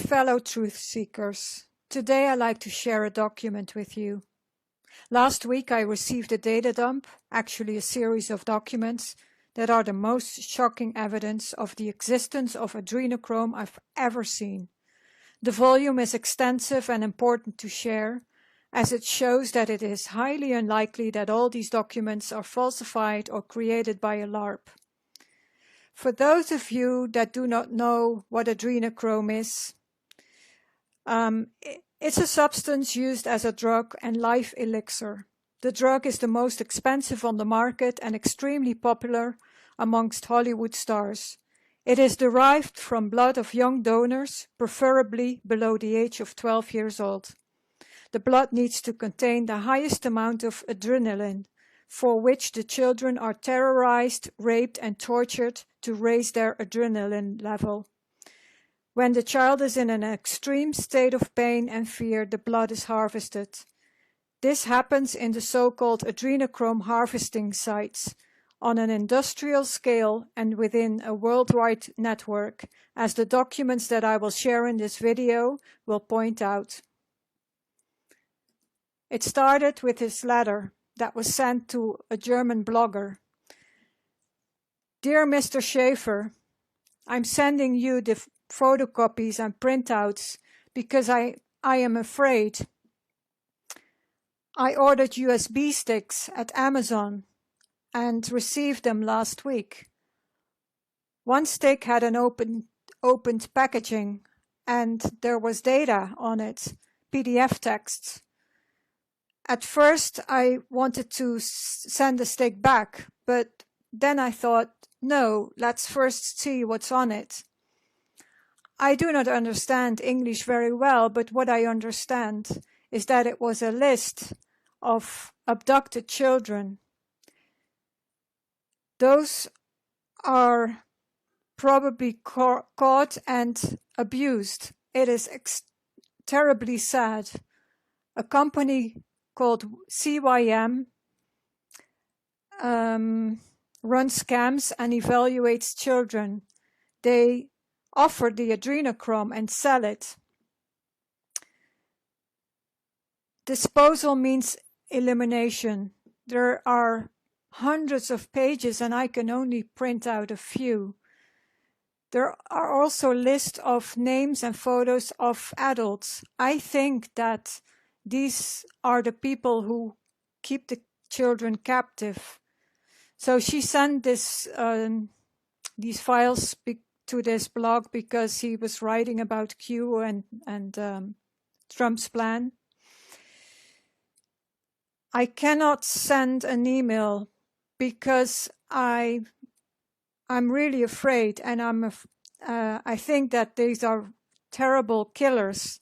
Fellow truth seekers, today I'd like to share a document with you. Last week I received a data dump, actually a series of documents, that are the most shocking evidence of the existence of adrenochrome I've ever seen. The volume is extensive and important to share, as it shows that it is highly unlikely that all these documents are falsified or created by a LARP. For those of you that do not know what adrenochrome is, it's a substance used as a drug and life elixir. The drug is the most expensive on the market and extremely popular amongst Hollywood stars. It is derived from blood of young donors, preferably below the age of 12 years old. The blood needs to contain the highest amount of adrenaline, for which the children are terrorized, raped, and tortured to raise their adrenaline level. When the child is in an extreme state of pain and fear, the blood is harvested. This happens in the so-called adrenochrome harvesting sites on an industrial scale and within a worldwide network, as the documents that I will share in this video will point out. It started with this letter that was sent to a German blogger. Dear Mr. Schaefer, I'm sending you the photocopies and printouts because I am afraid. I ordered USB sticks at Amazon and received them last week. One stick had an opened packaging and there was data on it, PDF texts. At first I wanted to send the stick back, but then I thought, no, let's first see what's on it. I do not understand English very well, but what I understand is that it was a list of abducted children. Those are probably caught and abused. It is terribly sad. A company called CYM runs scams and evaluates children. They offer the adrenochrome and sell it. Disposal means elimination. There are hundreds of pages and I can only print out a few. There are also lists of names and photos of adults. I think that these are the people who keep the children captive. So she sent these files to this blog because he was writing about Q and Trump's plan. I cannot send an email because I'm really afraid, and I think that these are terrible killers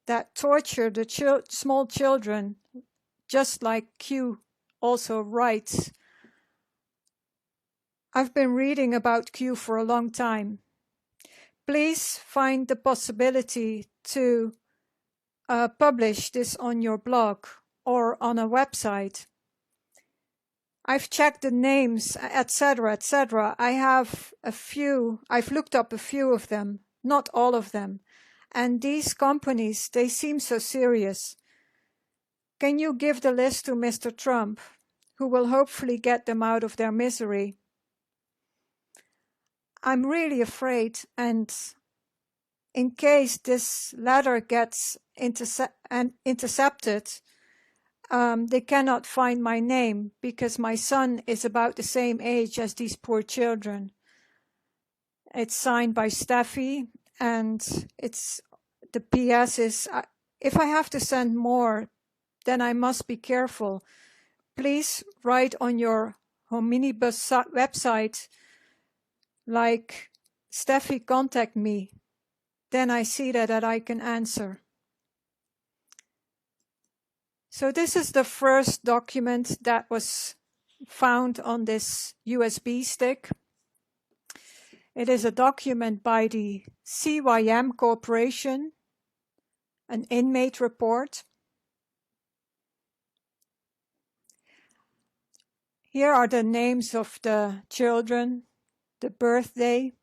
that torture the small children, just like Q also writes. I've been reading about Q for a long time. Please find the possibility to publish this on your blog or on a website. I've checked the names, etc., etc. I've looked up a few of them, not all of them. And these companies, they seem so serious. Can you give the list to Mr. Trump, who will hopefully get them out of their misery? I'm really afraid, and in case this letter gets intercepted, they cannot find my name because my son is about the same age as these poor children. It's signed by Steffi, and the PS is, if I have to send more, then I must be careful. Please write on your Hominibus website, like, Steffi, contact me. Then I see that I can answer. So this is the first document that was found on this USB stick. It is a document by the CYM Corporation, an inmate report. Here are the names of the children, the birthday.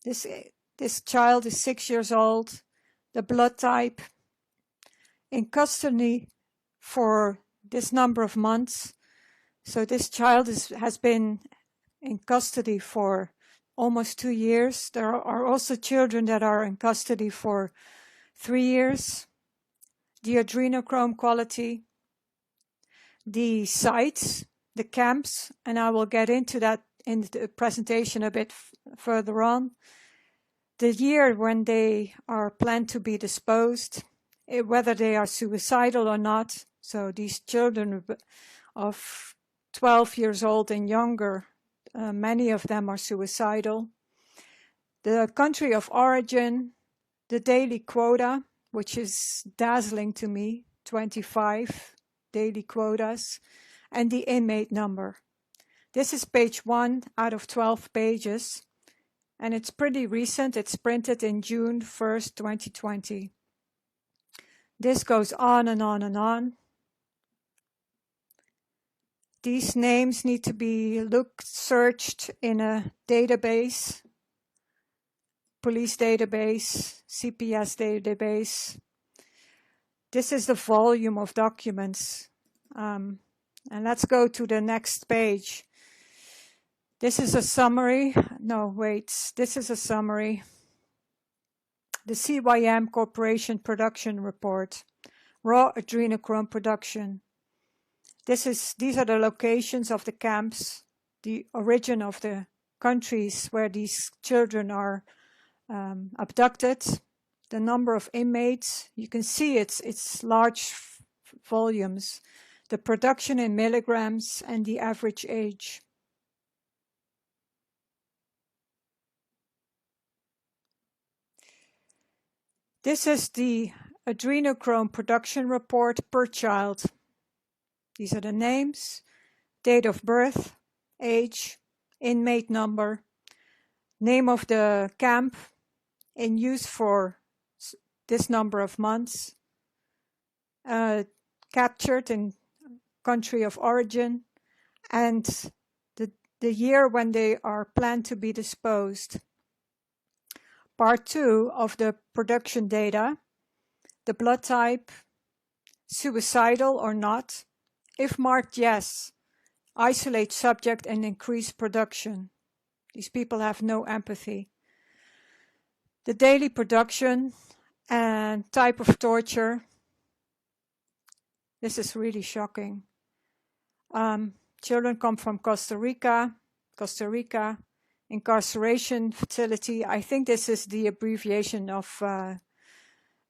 This This child is 6 years old. The blood type, in custody for this number of months. So this child has been in custody for almost 2 years. There are also children that are in custody for 3 years. The adrenochrome quality, the sites, the camps, and I will get into that in the presentation a bit further on. The year when they are planned to be disposed, whether they are suicidal or not. So these children of 12 years old and younger, many of them are suicidal. The country of origin, the daily quota, which is dazzling to me, 25 daily quotas, and the inmate number. This is page 1 out of 12 pages, and it's pretty recent. It's printed in June 1st, 2020. This goes on and on and on. These names need to be searched in a database, police database, CPS database. This is the volume of documents. And let's go to the next page. This is a summary. No, wait, this is a summary. The CYM Corporation Production Report, raw adrenochrome production. These are the locations of the camps, the origin of the countries where these children are abducted, the number of inmates. You can see it's large volumes, the production in milligrams, and the average age. This is the adrenochrome production report per child. These are the names, date of birth, age, inmate number, name of the camp in use for this number of months, captured in country of origin, and the year when they are planned to be disposed. Part 2 of the production data, the blood type, suicidal or not. If marked yes, isolate subject and increase production. These people have no empathy. The daily production and type of torture. This is really shocking. Children come from Costa Rica, incarceration facility. I think this is the abbreviation of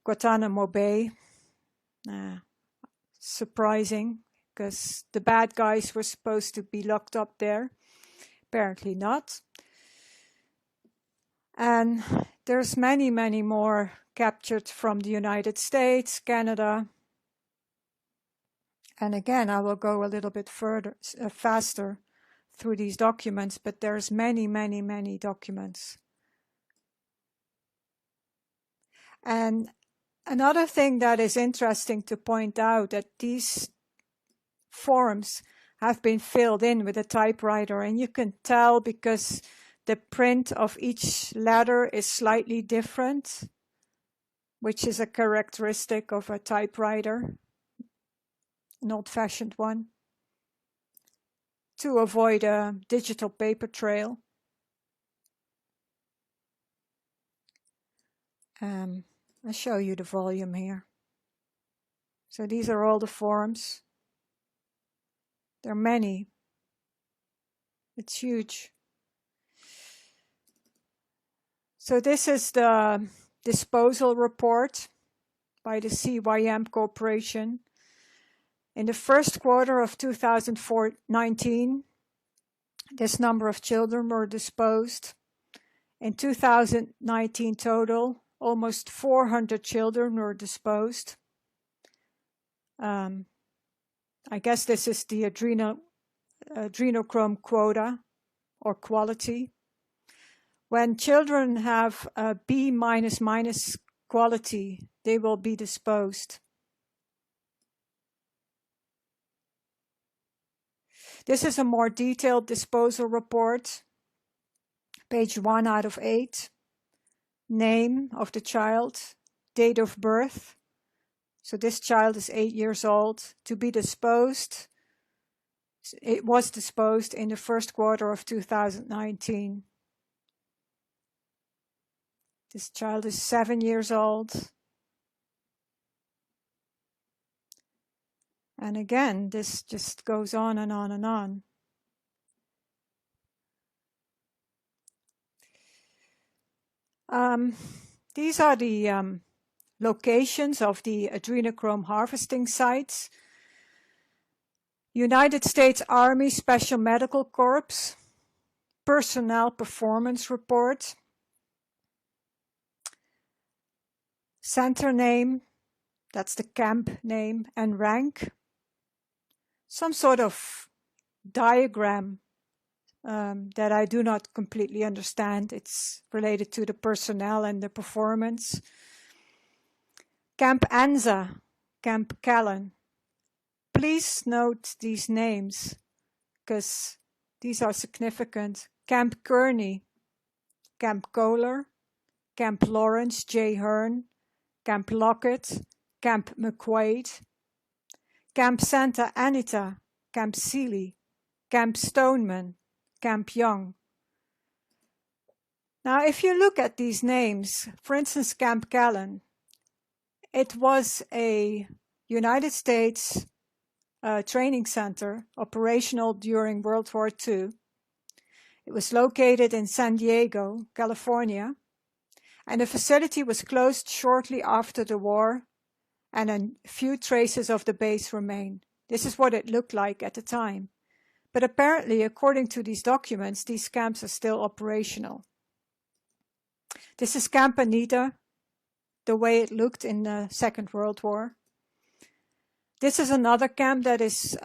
Guantanamo Bay. Surprising, because the bad guys were supposed to be locked up there. Apparently not. And there's many, many more captured from the United States, Canada. And again, I will go a little bit further, faster through these documents, but there's many, many, many documents. And another thing that is interesting to point out, that these forms have been filled in with a typewriter, and you can tell because the print of each letter is slightly different, which is a characteristic of a typewriter, an old-fashioned one, to avoid a digital paper trail. I'll show you the volume here. So these are all the forms. There are many. It's huge. So this is the disposal report by the CYM Corporation. In the first quarter of 2019, this number of children were disposed. In 2019 total, almost 400 children were disposed. I guess this is the adrenochrome quota or quality. When children have a B minus minus quality, they will be disposed. This is a more detailed disposal report, page 1 out of 8. name of the child, date of birth. So this child is 8 years old, to be disposed. It was disposed in the first quarter of 2019. This child is 7 years old. And again, this just goes on and on and on. These are the locations of the adrenochrome harvesting sites. United States Army Special Medical Corps, Personnel Performance Report, center name, that's the camp name, and rank. Some sort of diagram that I do not completely understand. It's related to the personnel and the performance. Camp Anza, Camp Callan. Please note these names because these are significant. Camp Kearney, Camp Kohler, Camp Lawrence J. Hearn, Camp Lockett, Camp McQuaid, Camp Santa Anita, Camp Sealy, Camp Stoneman, Camp Young. Now, if you look at these names, for instance, Camp Callan, it was a United States training center operational during World War II. It was located in San Diego, California, and the facility was closed shortly after the war, and a few traces of the base remain. This is what it looked like at the time. But apparently, according to these documents, these camps are still operational. This is Camp Anita, the way it looked in the Second World War. This is another camp that is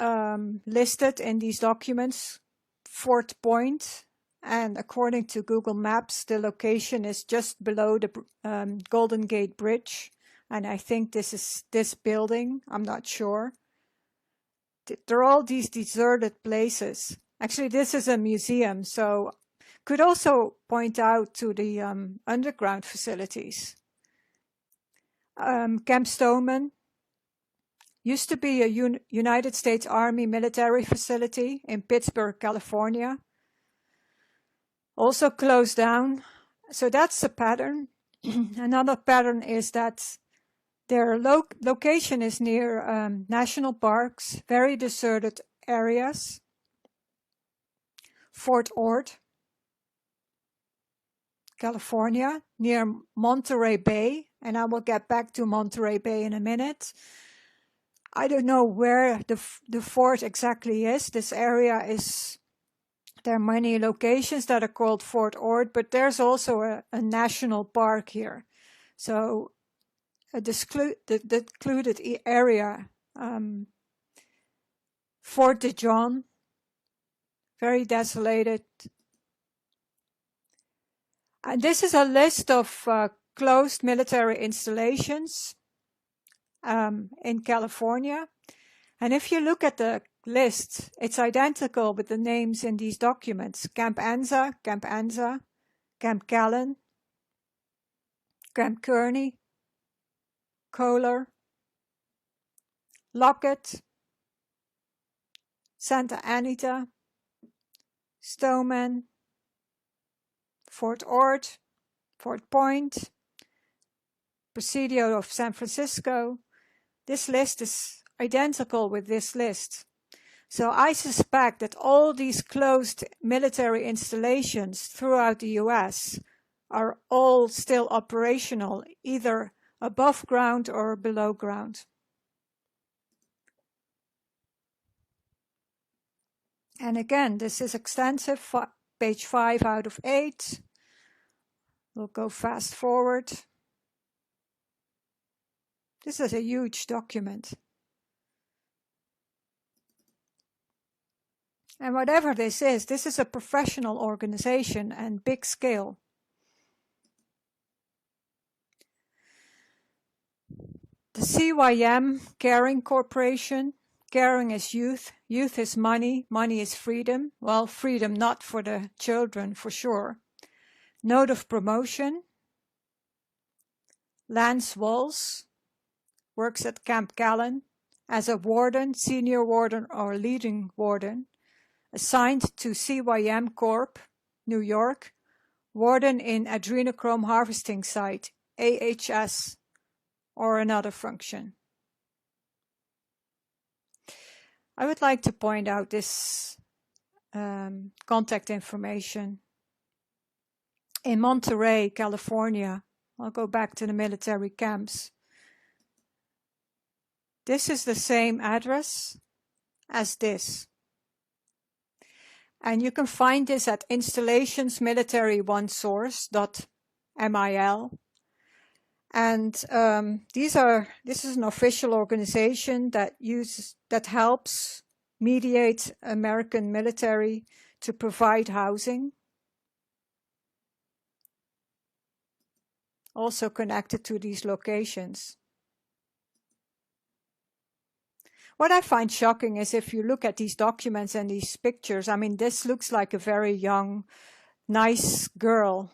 listed in these documents, Fort Point, and according to Google Maps, the location is just below the Golden Gate Bridge, and I think this is this building, I'm not sure. They're all these deserted places. Actually, this is a museum, so could also point out to the underground facilities. Camp Stoneman used to be a United States Army military facility in Pittsburgh, California. Also closed down. So that's a pattern. Another pattern is that their location is near national parks, very deserted areas. Fort Ord, California, near Monterey Bay, and I will get back to Monterey Bay in a minute. I don't know where the fort exactly is. This area is, there are many locations that are called Fort Ord, but there's also a national park here. So the secluded area, Fort de John, very desolated. And this is a list of closed military installations in California. And if you look at the list, it's identical with the names in these documents. Camp Anza, Camp Callan, Camp Kearney, Kohler, Lockett, Santa Anita, Stoneman, Fort Ord, Fort Point, Presidio of San Francisco. This list is identical with this list. So I suspect that all these closed military installations throughout the US are all still operational, either above ground or below ground. And again, this is extensive, page 5 out of 8. We'll go fast forward. This is a huge document. And whatever this is a professional organization and big scale. The CYM Caring Corporation. Caring is youth. Youth is money. Money is freedom. Well, freedom not for the children, for sure. Note of promotion. Lance Walls works at Camp Callan as a warden, senior warden or leading warden, assigned to CYM Corp, New York, warden in adrenochrome harvesting site, AHS, or another function. I would like to point out this contact information. In Monterey, California, I'll go back to the military camps. This is the same address as this. And you can find this at installationsmilitary1source.mil. And this is an official organization that helps mediate American military to provide housing. Also connected to these locations. What I find shocking is if you look at these documents and these pictures, I mean, this looks like a very young, nice girl.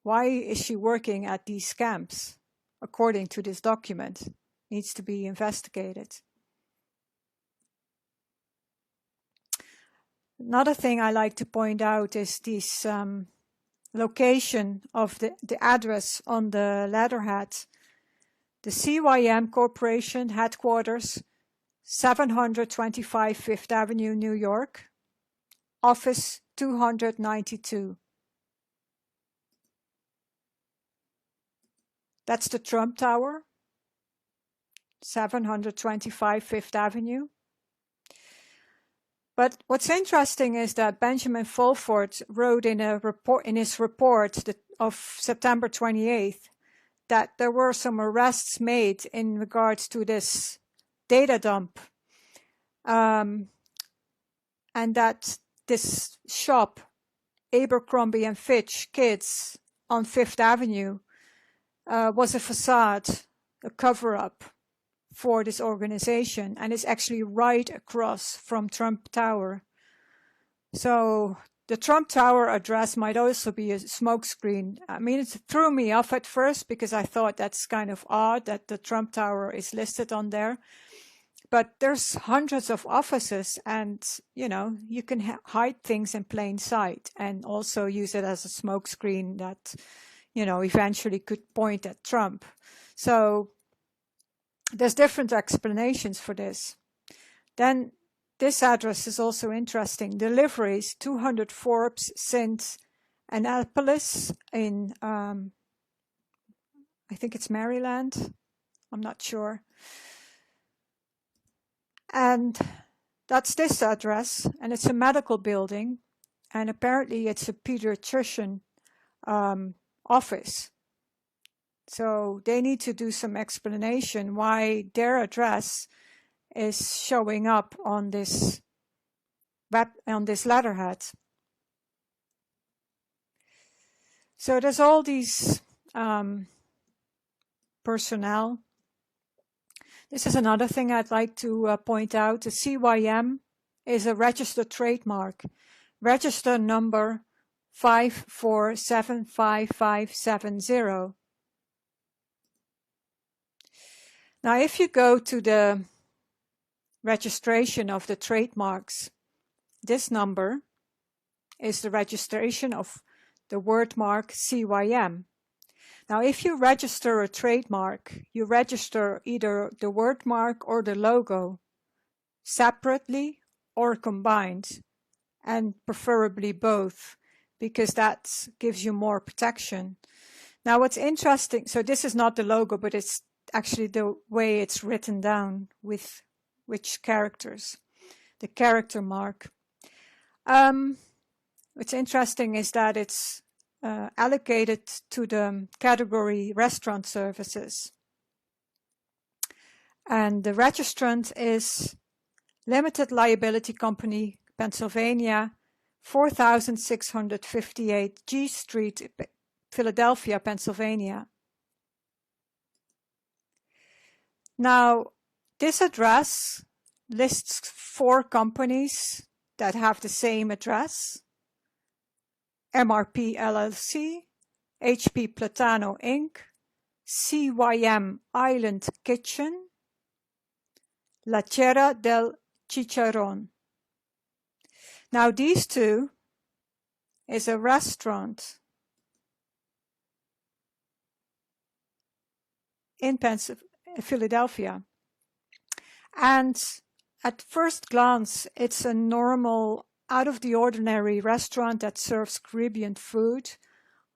Why is she working at these camps? According to this document, needs to be investigated. Another thing I like to point out is this location of the address on the letterhead. The CYM Corporation headquarters, 725 Fifth Avenue, New York, office 292. That's the Trump Tower, 725 Fifth Avenue. But what's interesting is that Benjamin Fulford wrote in his report of September 28th that there were some arrests made in regards to this data dump, and that this shop, Abercrombie and Fitch Kids on Fifth Avenue, was a facade, a cover-up for this organization, and it's actually right across from Trump Tower. So the Trump Tower address might also be a smokescreen. I mean, it threw me off at first because I thought that's kind of odd that the Trump Tower is listed on there. But there's hundreds of offices, and you can hide things in plain sight and also use it as a smokescreen that eventually could point at Trump. So there's different explanations for this. Then this address is also interesting. Deliveries, 200 Forbes, St. Annapolis in, I think it's Maryland. I'm not sure. And that's this address, and it's a medical building, and apparently it's a pediatrician office. So they need to do some explanation why their address is showing up on this letterhead. So there's all these personnel. This is another thing I'd like to point out. The CYM is a registered trademark. Register number 5475570. Now, if you go to the registration of the trademarks, this number is the registration of the word mark CYM. Now, if you register a trademark, you register either the word mark or the logo separately or combined, and preferably both, because that gives you more protection. Now, what's interesting, so this is not the logo, but it's actually the way it's written down with which characters, the character mark. What's interesting is that it's allocated to the category restaurant services. And the registrant is Limited Liability Company, Pennsylvania, 4658 G Street, Philadelphia, Pennsylvania. Now, this address lists 4 companies that have the same address: MRP LLC, HP Platano Inc., CYM Island Kitchen, La Tierra del Chicharrón. Now these two is a restaurant in Philadelphia. And at first glance, it's a normal, out-of-the-ordinary restaurant that serves Caribbean food.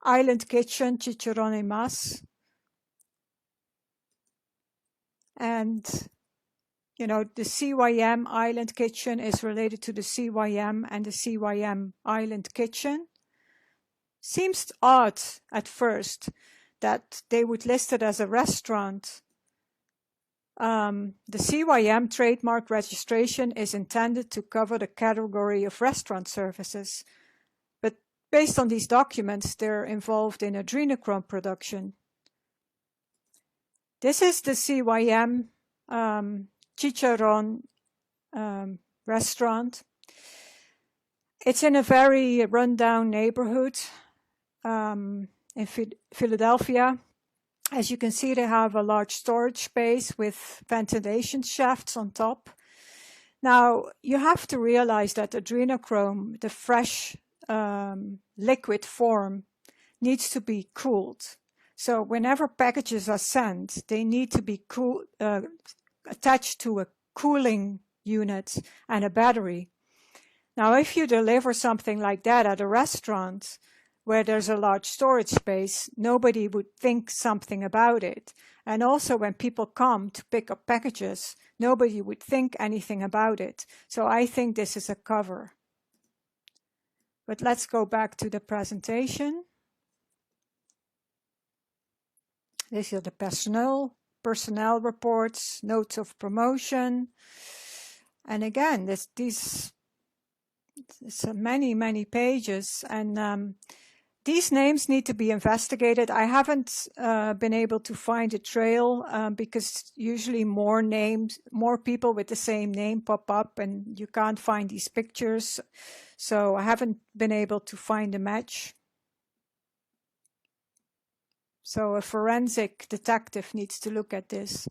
Island Kitchen, Chicharrón y Más. And, you know, the CYM Island Kitchen is related to the CYM and the CYM Island Kitchen. Seems odd at first that they would list it as a restaurant. The CYM trademark registration is intended to cover the category of restaurant services, but based on these documents, they're involved in adrenochrome production. This is the CYM Chicharrón restaurant. It's in a very rundown neighborhood in Philadelphia. As you can see, they have a large storage space with ventilation shafts on top. Now, you have to realize that adrenochrome, the fresh liquid form, needs to be cooled. So whenever packages are sent, they need to be attached to a cooling unit and a battery. Now, if you deliver something like that at a restaurant, where there's a large storage space, nobody would think something about it. And also when people come to pick up packages, nobody would think anything about it. So I think this is a cover. But let's go back to the presentation. These are the personnel reports, notes of promotion. And again, it's many pages. And these names need to be investigated. I haven't been able to find a trail because usually more people with the same name pop up and you can't find these pictures. So I haven't been able to find a match. So a forensic detective needs to look at this.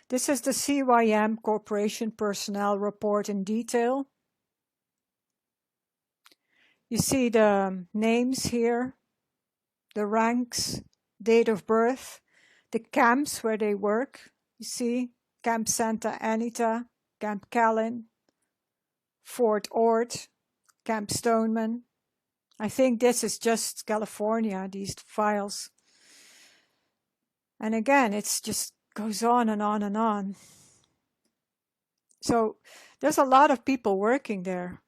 This is the CYM Corporation Personnel Report in detail. You see the names here, the ranks, date of birth, the camps where they work. You see Camp Santa Anita, Camp Callan, Fort Ord, Camp Stoneman. I think this is just California, these files. And again, it's just goes on and on and on. So there's a lot of people working there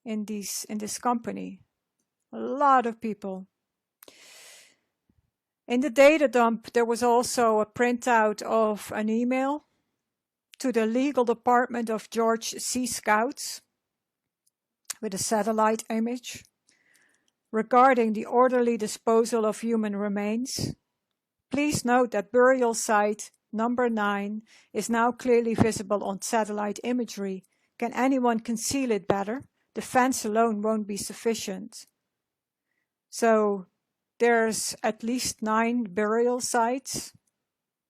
in this company. A lot of people. In the data dump, there was also a printout of an email to the legal department of George C. Scouts with a satellite image regarding the orderly disposal of human remains. Please note that burial site number 9 is now clearly visible on satellite imagery. Can anyone conceal it better? The fence alone won't be sufficient. So there's at least 9 burial sites.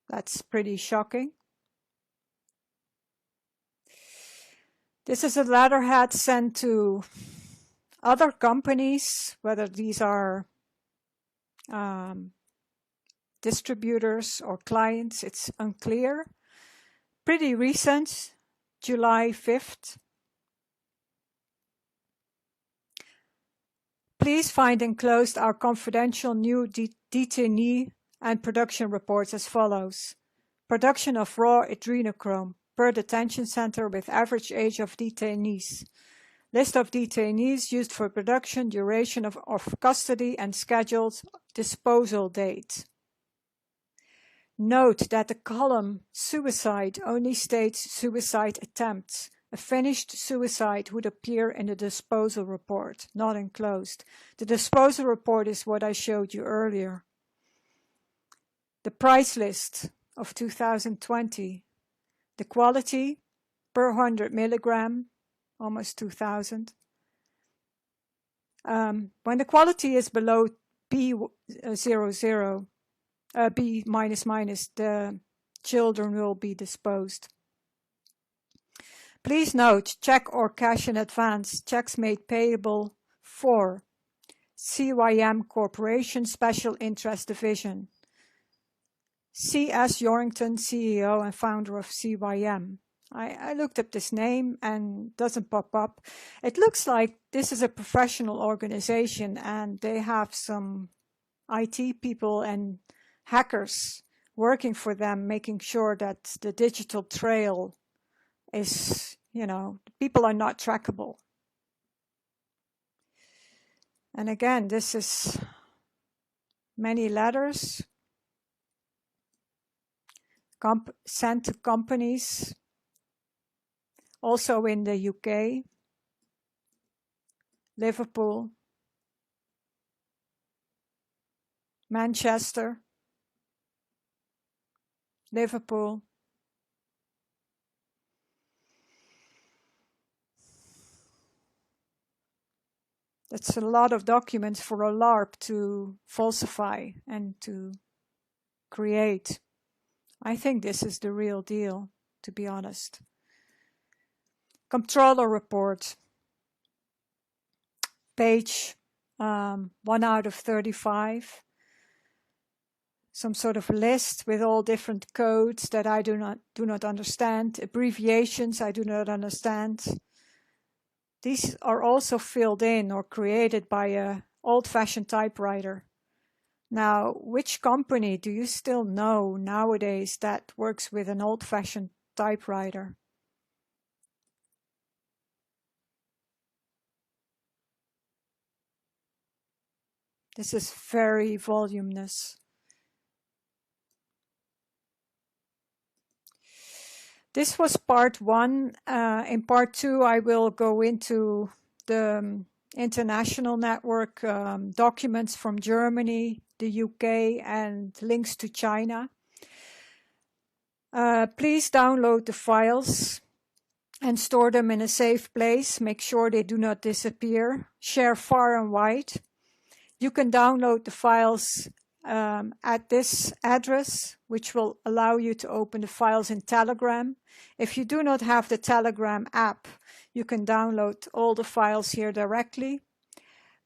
That's pretty shocking. This is a letterhead sent to other companies, whether these are distributors or clients, it's unclear. Pretty recent, July 5th. Please find enclosed our confidential new detainee and production reports as follows. Production of raw adrenochrome per detention center with average age of detainees. List of detainees used for production, duration of custody, and scheduled disposal date. Note that the column suicide only states suicide attempts. A finished suicide would appear in the disposal report, not enclosed. The disposal report is what I showed you earlier. The price list of 2020. The quality per 100 milligram, almost 2000. When the quality is below B00, B minus minus, the children will be disposed. Please note, check or cash in advance, checks made payable for CYM Corporation Special Interest Division. C.S. Yorrington, CEO and founder of CYM. I looked up this name and it doesn't pop up. It looks like this is a professional organization and they have some IT people and hackers working for them, making sure that the digital trail is, people are not trackable. And again, this is many letters sent to companies, also in the UK, Liverpool, Manchester, Liverpool, that's a lot of documents for a LARP to falsify and to create. I think this is the real deal, to be honest. Comptroller report, page 1 out of 35. Some sort of list with all different codes that I do not understand, abbreviations I do not understand. These are also filled in or created by an old-fashioned typewriter. Now, which company do you still know nowadays that works with an old-fashioned typewriter? This is very voluminous. This was part 1. In part 2, I will go into the international network, documents from Germany, the UK, and links to China. Please download the files and store them in a safe place. Make sure they do not disappear. Share far and wide. You can download the files at this address, which will allow you to open the files in Telegram. If you do not have the Telegram app, you can download all the files here directly.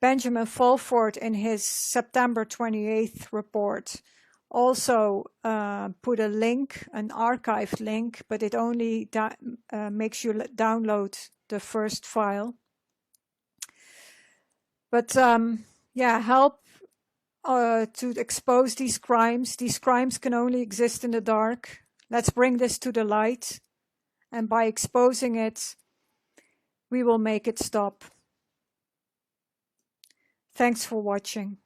Benjamin Fulford, in his September 28th report, also put a link, an archived link, but it only makes you download the first file. But yeah, help to expose these crimes. These crimes can only exist in the dark. Let's bring this to the light. And by exposing it, we will make it stop. Thanks for watching.